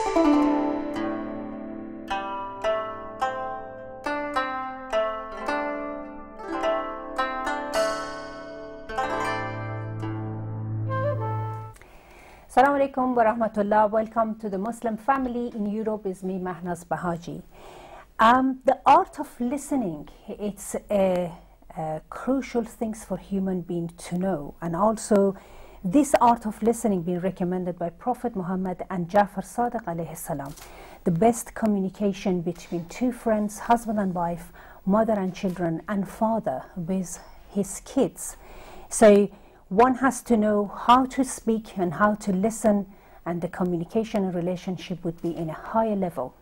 Assalamu alaikum wa rahmatullah. Welcome to the Muslim family in Europe. Is me, Mahnaz Bahaji. The art of listening, it's a crucial things for human being to know. And also, this art of listening being recommended by Prophet Muhammad and Ja'far Sadiq alayhi salam. The best communication between two friends, husband and wife, mother and children, and father with his kids. So one has to know how to speak and how to listen, and the communication and relationship would be in a higher level.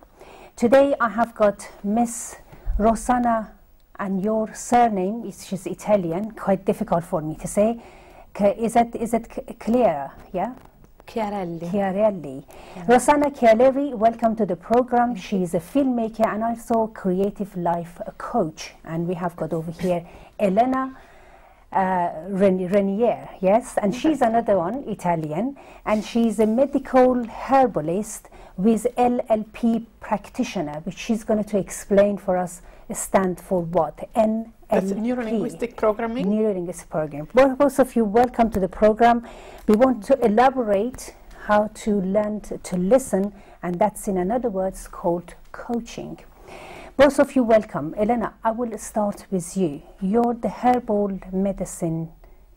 Today I have got Miss Rosanna, and your surname is she's Italian, quite difficult for me to say. Is it Clara? Yeah? Chiarelli. Chiarelli. Yeah. Rosanna Chiarelli, welcome to the program. She is a filmmaker and also creative life coach. And we have got over here Elena Renier, yes, and she's another one, Italian, and she's a medical herbalist with NLP practitioner, which she's going to explain for us. Stand for what? NLP. That's neuro-linguistic programming. Neuro-linguistic program. Both of you, welcome to the program. We want to elaborate how to learn to listen, and that's in other words called coaching. Both of you, welcome. Elena, I will start with you. You're the herbal medicine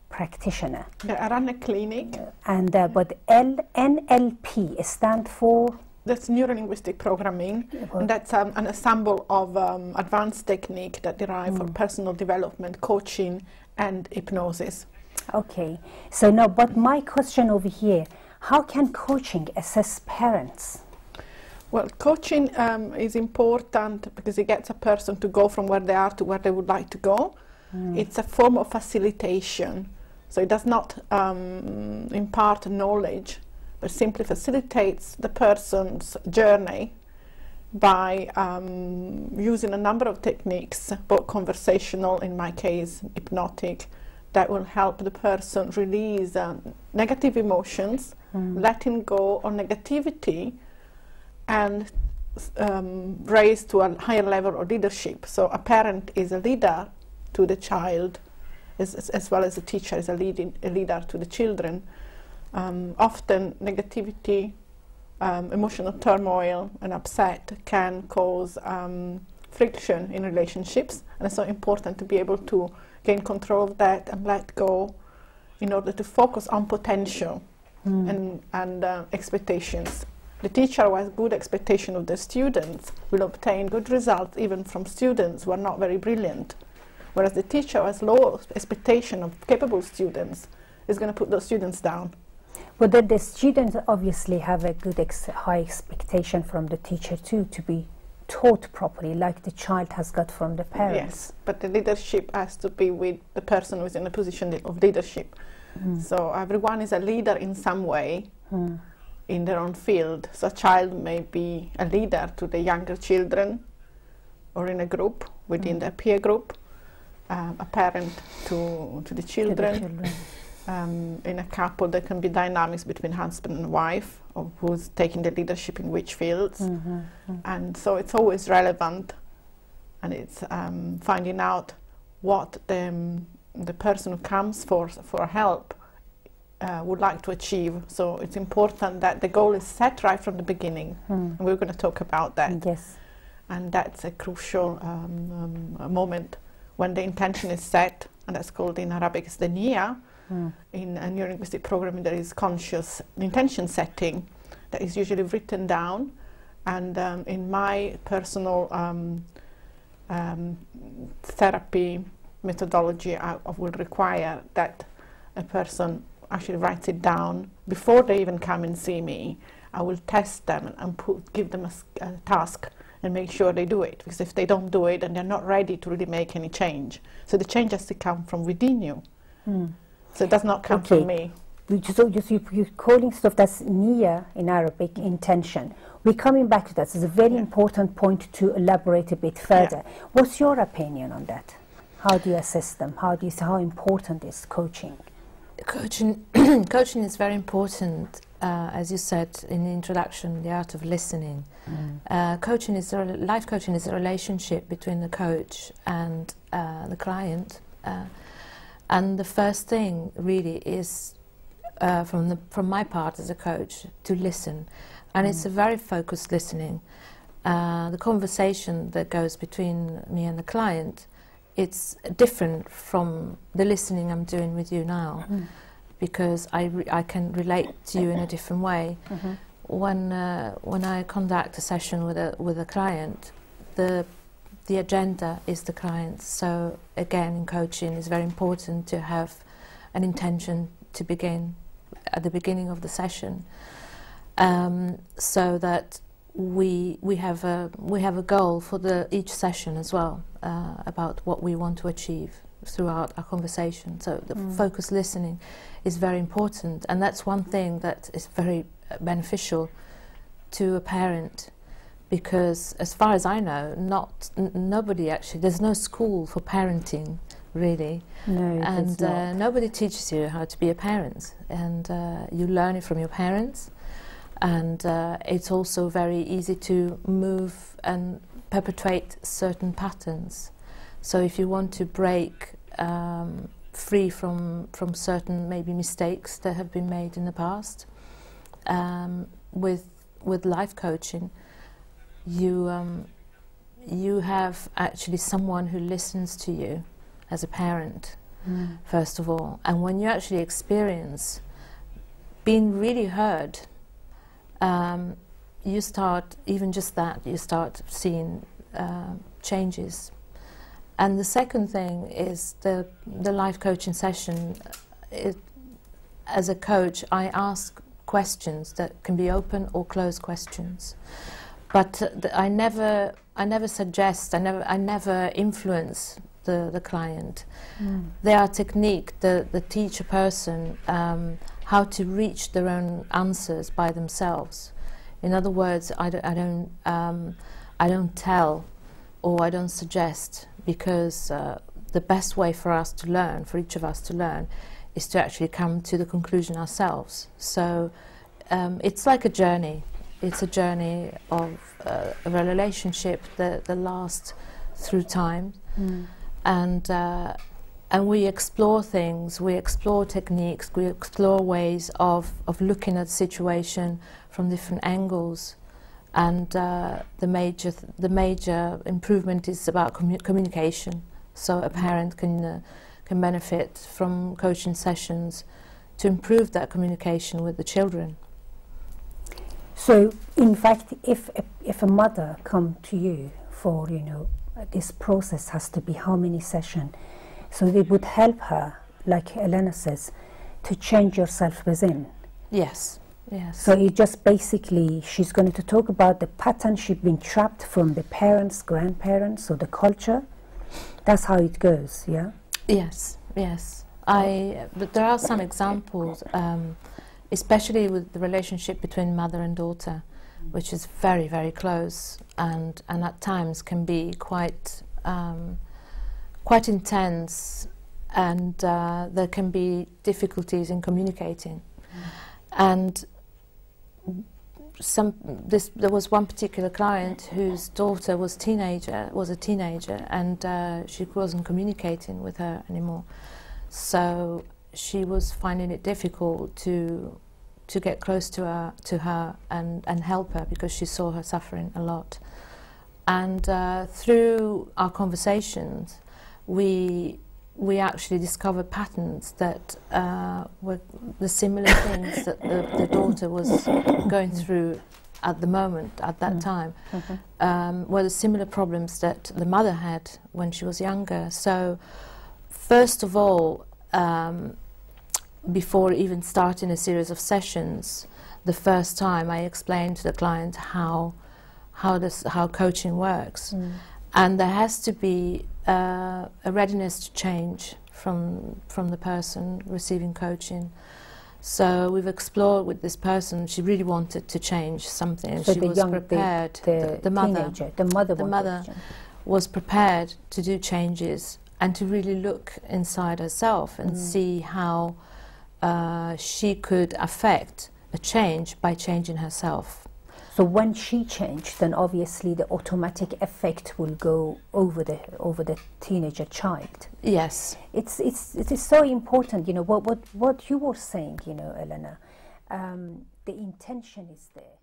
practitioner. I run a clinic. And but NLP stands for? That's neuro-linguistic programming, and that's an ensemble of advanced technique that derive from personal development, coaching, and hypnosis. Okay. So now, but my question over here, how can coaching assess parents? Well, coaching is important because it gets a person to go from where they are to where they would like to go. It's a form of facilitation. So it does not impart knowledge, but simply facilitates the person's journey by using a number of techniques, both conversational, in my case, hypnotic, that will help the person release negative emotions, letting go of negativity, and raised to a higher level of leadership. So a parent is a leader to the child, as well as a teacher is a leader to the children. Often negativity, emotional turmoil and upset can cause friction in relationships, and it's so important to be able to gain control of that and let go in order to focus on potential and expectations. The teacher who has good expectation of the students will obtain good results even from students who are not very brilliant, whereas the teacher who has low expectation of capable students is going to put those students down. But then the students obviously have a good high expectation from the teacher too, to be taught properly, like the child has got from the parents. Yes, but the leadership has to be with the person who is in a position of leadership. So everyone is a leader in some way. In their own field. So a child may be a leader to the younger children, or in a group within the peer group, a parent to the children. In a couple there can be dynamics between husband and wife, of who's taking the leadership in which fields. And so it's always relevant, and it's finding out what the person who comes for help would like to achieve. So it's important that the goal is set right from the beginning, and we're going to talk about that. Yes. And that's a crucial moment when the intention is set, and that's called in Arabic is the niyyah. In a neurolinguistic programming there is conscious intention setting that is usually written down, and in my personal therapy methodology I will require that a person actually writes it down before they even come and see me. I will test them and give them a task and make sure they do it, because if they don't do it, then they're not ready to really make any change. So the change has to come from within you. So it does not come from me. So you're calling stuff that's niyyah in Arabic, intention. We're coming back to that. It's a very important point to elaborate a bit further. What's your opinion on that? How do you assess them? How important is coaching? Coaching is very important as you said in the introduction, the art of listening. Coaching is life coaching is a relationship between the coach and the client, and the first thing really is, from my part as a coach, to listen, and it's a very focused listening. The conversation that goes between me and the client, it's different from the listening I'm doing with you now, because I can relate to you in a different way. When I conduct a session with a client, the agenda is the client. So again, in coaching, it's very important to have an intention to begin at the beginning of the session, so that we have a goal for each session as well, about what we want to achieve throughout our conversation. So the focused listening is very important, and that's one thing that is very beneficial to a parent, because as far as I know, nobody actually, there's no school for parenting really, and nobody teaches you how to be a parent, and you learn it from your parents. And it's also very easy to move and perpetuate certain patterns. So if you want to break free from certain maybe mistakes that have been made in the past, with life coaching, you have actually someone who listens to you as a parent, first of all. And when you actually experience being really heard, you start, even just that, you start seeing changes. And the second thing is the life coaching session. As a coach, I ask questions that can be open or closed questions, but I never suggest, I never influence the client. They are technique that teach a person how to reach their own answers by themselves. In other words, I don't tell or I don't suggest, because the best way for us to learn, for each of us to learn, is to actually come to the conclusion ourselves. So it's like a journey. It's a journey of a relationship that lasts through time, and we explore things, we explore techniques, we explore ways of looking at the situation from different angles. And the major improvement is about communication. So a parent can benefit from coaching sessions to improve that communication with the children. So, in fact, if a mother come to you for, this process has to be how many sessions, so it would help her, like Elena says, to change yourself within. Yes. Yes. So it just basically, she's going to talk about the pattern she's been trapped from the parents, grandparents, or the culture. That's how it goes, yeah? Yes, yes. But there are some examples, especially with the relationship between mother and daughter, which is very, very close, and at times can be quite intense, and there can be difficulties in communicating. And there was one particular client whose daughter was a teenager, and she wasn't communicating with her anymore. So she was finding it difficult to get close to her and help her, because she saw her suffering a lot. And through our conversations, we actually discovered patterns that were the similar things that the daughter was going through at the moment, at that time, were the similar problems that the mother had when she was younger. So first of all, before even starting a series of sessions, the first time I explained to the client how coaching works. And there has to be a readiness to change from the person receiving coaching. So we've explored with this person, she really wanted to change something. So she was prepared. The mother was prepared to do changes and to really look inside herself and see how she could affect a change by changing herself. So when she changed, then obviously the automatic effect will go over the teenager child. Yes. It is so important, you know, what you were saying, you know, Elena. The intention is there.